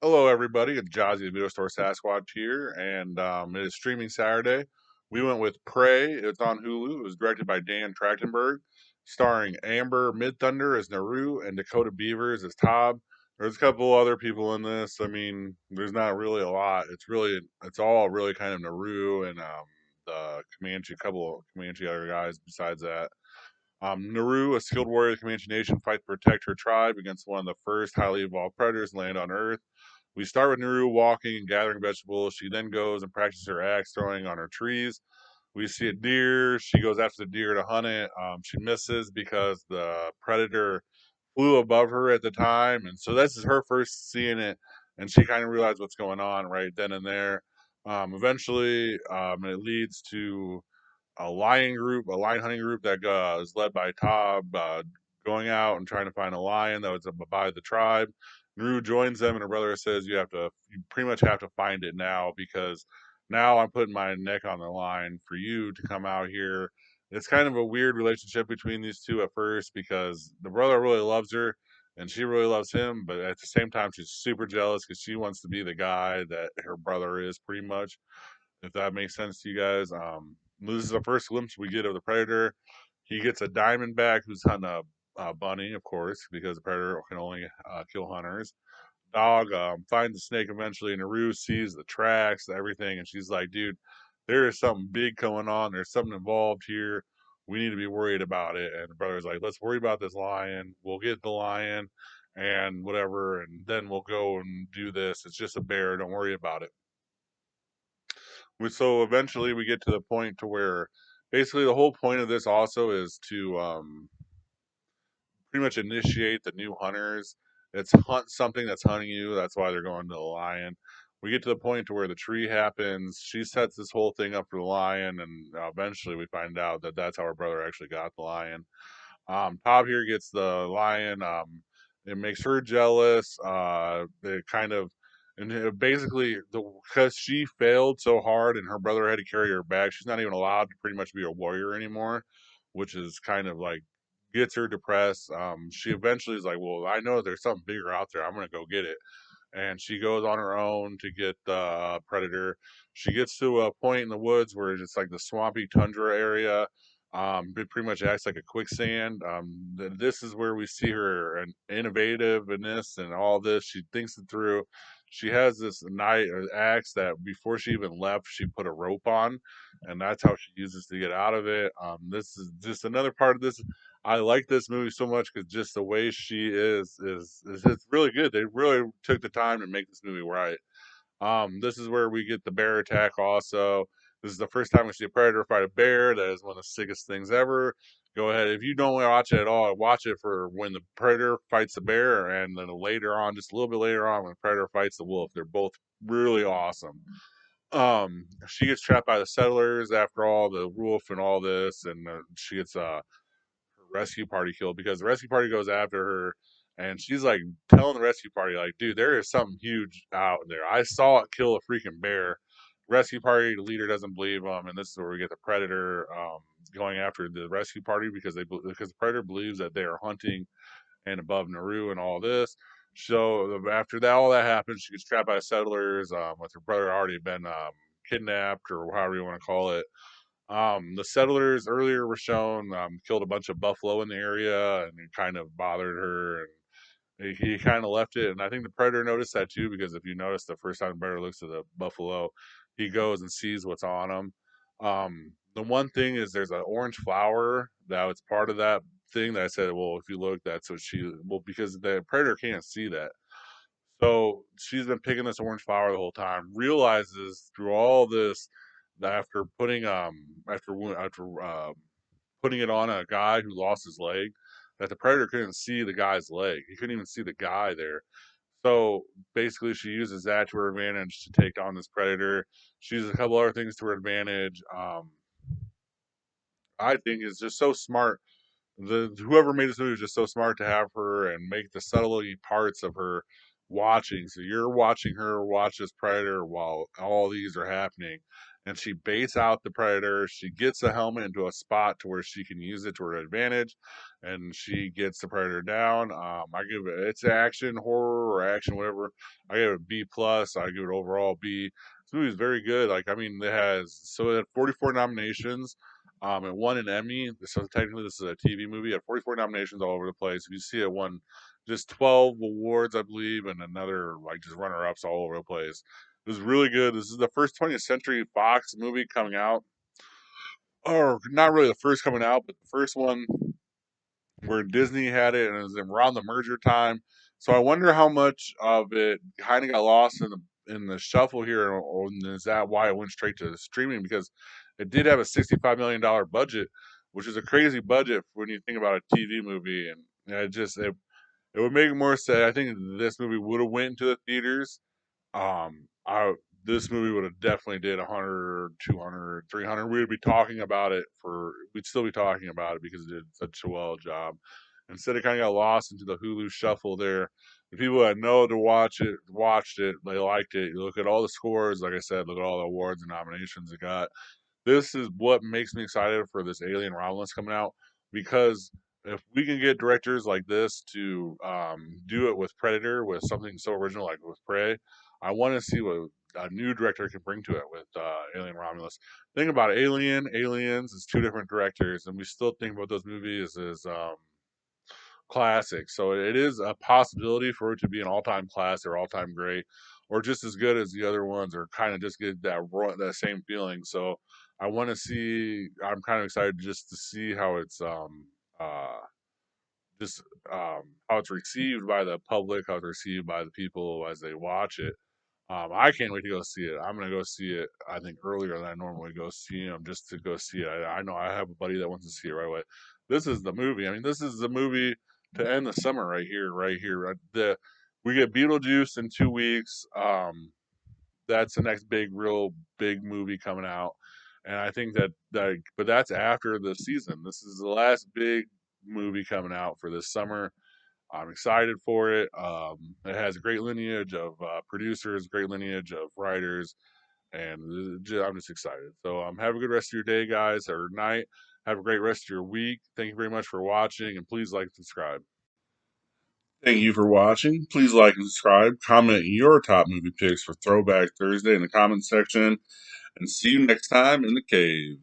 Hello, everybody. It's Jazzy, the Video Store Sasquatch here, and it is streaming Saturday. We went with Prey. It's on Hulu. It was directed by Dan Trachtenberg, starring Amber Midthunder as Naru and Dakota Beavers as Tob. There's a couple other people in this. I mean, there's not really a lot. It's all really kind of Naru and the Comanche, couple of Comanche other guys besides that. Naru, a skilled warrior of the Comanche Nation, fights to protect her tribe against one of the first highly evolved predators to land on Earth. We start with Naru walking and gathering vegetables. She then goes and practices her axe throwing on her trees. We see a deer. She goes after the deer to hunt it. She misses because the predator flew above her at the time, and so this is her first seeing it, and she kind of realized what's going on right then and there. Eventually, it leads to a lion hunting group that is led by Tob, going out and trying to find a lion that was by the tribe. Naru joins them, and her brother says, you pretty much have to find it now because now I'm putting my neck on the line for you to come out here." It's kind of a weird relationship between these two at first because the brother really loves her and she really loves him, but at the same time, she's super jealous because she wants to be the guy that her brother is, pretty much, if that makes sense to you guys. This is the first glimpse we get of the predator. He gets a diamondback who's hunting a bunny, of course, because the predator can only kill hunters. Dog finds the snake eventually, and Naru sees the tracks, everything, and she's like, "Dude, there is something big going on. There's something involved here. We need to be worried about it." And the brother's like, "Let's worry about this lion. We'll get the lion and whatever, and then we'll go and do this. It's just a bear. Don't worry about it." So eventually we get to the point to where basically the whole point of this also is to pretty much initiate the new hunters. It's hunt something that's hunting you. That's why they're going to the lion. We get to the point to where the tree happens. She sets this whole thing up for the lion, and eventually we find out that that's how her brother actually got the lion. Tob here gets the lion. It makes her jealous. It kind of, and it basically, because she failed so hard and her brother had to carry her back, she's not even allowed to pretty much be a warrior anymore, which is kind of like gets her depressed. She eventually is like, "Well, I know there's something bigger out there. I'm gonna go get it." And she goes on her own to get the predator. She gets to a point in the woods where it's like the swampy tundra area. It pretty much acts like a quicksand. This is where we see her and innovativeness and all this. She thinks it through. She has this knife axe that before she even left, she put a rope on, and that's how she uses to get out of it. This is just another part of this. I like this movie so much because just the way she is it's really good. They really took the time to make this movie right. This is where we get the bear attack also. This is the first time we see a predator fight a bear. That is one of the sickest things ever. Go ahead. If you don't watch it at all, watch it for when the predator fights the bear, and then later on, just a little bit later on, when the predator fights the wolf. They're both really awesome. She gets trapped by the settlers after all the wolf and all this, and she gets rescue party killed because the rescue party goes after her, and she's like telling the rescue party like, "Dude, there is something huge out there. I saw it kill a freaking bear." Rescue party leader doesn't believe them, and this is where we get the predator going after the rescue party because the predator believes that they are hunting and above Naru and all this. So after that, all that happens, she gets trapped by settlers, with her brother already been kidnapped or however you want to call it. The settlers earlier were shown killed a bunch of buffalo in the area, and it kind of bothered her, and he kind of left it. And I think the predator noticed that too, because if you notice, the first time the predator looks at the buffalo, he goes and sees what's on him. The one thing is there's an orange flower that was part of that thing that I said, well, if you look, that's what because the predator can't see that. So she's been picking this orange flower the whole time. Realizes through all this that after putting it on a guy who lost his leg, that the predator couldn't see the guy's leg. He couldn't even see the guy there. So basically, she uses that to her advantage to take on this predator. She uses a couple other things to her advantage. I think is just so smart. The whoever made this movie was just so smart to have her and make the subtlety parts of her watching. So you're watching her watch this predator while all these are happening, and she baits out the predator. She gets the helmet into a spot to where she can use it to her advantage, and she gets the predator down. I give it, it's action, horror, or action, whatever. I give it a B plus. I give it overall B. This movie is very good. Like, I mean, it had 44 nominations. It won an Emmy. So technically, this is a TV movie. It had 44 nominations all over the place. If you see it, won just 12 awards, I believe, and another like just runner ups all over the place. It was really good. This is the first 20th Century Fox movie coming out, or not really the first coming out, but the first one where Disney had it, and it was around the merger time. So I wonder how much of it kind of got lost in the shuffle here, or is that why it went straight to streaming? Because it did have a $65 million budget, which is a crazy budget when you think about a TV movie, and it would make more sense. I think this movie would have went into the theaters. I This movie would have definitely did 100, 200, 300. We would be talking about it we'd still be talking about it because it did such a well job. Instead, it kind of got lost into the Hulu shuffle there. The people that know to watch it watched it. They liked it. You look at all the scores, like I said, look at all the awards and nominations it got. This is what makes me excited for this Alien Romulus coming out, because if we can get directors like this to do it with Predator, with something so original like with Prey, I want to see what a new director can bring to it with Alien Romulus. Think about it, Aliens is two different directors, and we still think about those movies as classic. So it is a possibility for it to be an all-time classic or all-time great, or just as good as the other ones, or kind of just get that same feeling. So I want to see. I'm kind of excited just to see how it's uh just how it's received by the public, how it's received by the people as they watch it. I can't wait to go see it. I'm gonna go see it. I think earlier than I normally go see them, just to go see it. I know I have a buddy that wants to see it right away. This is the movie. I mean, this is the movie to end the summer right here, right here. We get Beetlejuice in 2 weeks. That's the next real big movie coming out, and I think but that's after the season. This is the last big movie coming out for this summer. I'm excited for it. It has a great lineage of producers, great lineage of writers, and I'm just excited. So have a good rest of your day, guys, or night. Have a great rest of your week. Thank you very much for watching, and please like and subscribe. Thank you for watching. Please like and subscribe. Comment your top movie picks for Throwback Thursday in the comment section, and see you next time in the cave.